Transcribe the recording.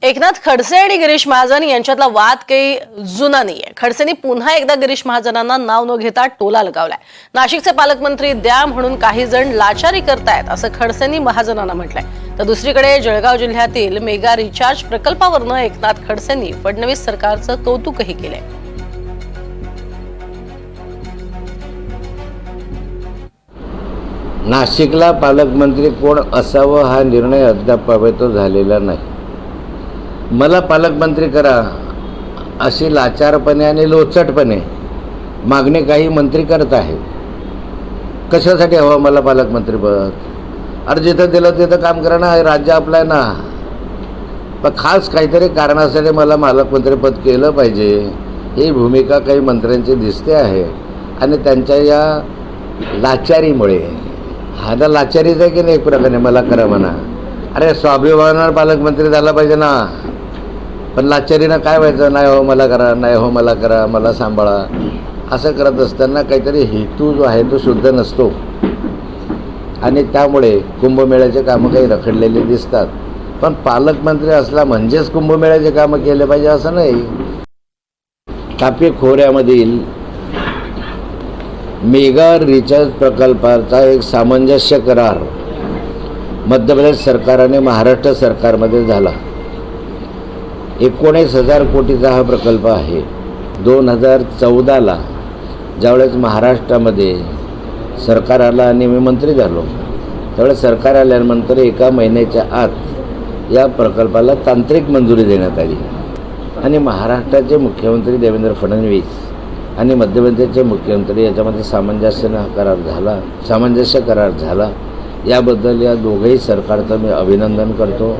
एकनाथ खडसे आणि गिरीश महाजन यांच्यातला वाद काही जुना नाहीये। खडसेंनी पुन्हा एकदा गिरीश महाजनांना नाव न घेता टोला लगावलाय। नाशिकचे पालकमंत्री द्या म्हणून काही जण लाचारी करतायत असं खडसेंनी महाजनांना म्हटलंय। तर दुसरीकडे जळगाव जिल्ह्यातील मेगा रिचार्ज प्रकल्पावरनं एकनाथ खडसेंनी फडणवीस सरकारचं कौतुकही केलंय। नाशिकला पालकमंत्री कोण असावं हा निर्णय अद्याप झालेला नाही। मला पालकमंत्री करा अशी लाचारपणे आणि लोचटपणे मागणी काही मंत्री करत आहेत। कशासाठी हवं मला पालकमंत्रीपद? अरे जिथं दिलं तिथं काम करा ना, राज्य आपलं आहे ना। पण खास काहीतरी कारणासाठी मला पालकमंत्रीपद केलं पाहिजे ही भूमिका काही मंत्र्यांची दिसते आहे। आणि त्यांच्या या लाचारीमुळे, हा तर लाचारीच आहे की नाही एक प्रकारे, मला करा म्हणा। अरे स्वाभिमानावर पालकमंत्री झाला पाहिजे ना, पण लाचारीनं काय व्हायचं? नाही हो मला करा, नाही हो मला करा, मला सांभाळा, असं करत असताना काहीतरी हेतू जो आहे तो शुद्ध नसतो। आणि त्यामुळे कुंभमेळ्याचे कामं काही रखडलेले दिसतात। पण पालकमंत्री असला म्हणजेच कुंभमेळ्याचे कामं केले पाहिजे असं नाही। तापी खोऱ्यामधील मेगा रिचार्ज प्रकल्पाचा एक सामंजस्य करार मध्य प्रदेश सरकार आणि महाराष्ट्र सरकारमध्ये झाला। 19,000 कोटीचा हा प्रकल्प आहे। 2014ला ज्यावेळेस महाराष्ट्रामध्ये सरकार आला आणि मी मंत्री झालो, त्यावेळेस सरकार आल्यानंतर एका महिन्याच्या आत या प्रकल्पाला तांत्रिक मंजुरी देण्यात आली। आणि महाराष्ट्राचे मुख्यमंत्री देवेंद्र फडणवीस आणि मध्य प्रदेशचे मुख्यमंत्री याच्यामध्ये सामंजस्य करार झाला। याबद्दल या दोघेही सरकारचं मी अभिनंदन करतो।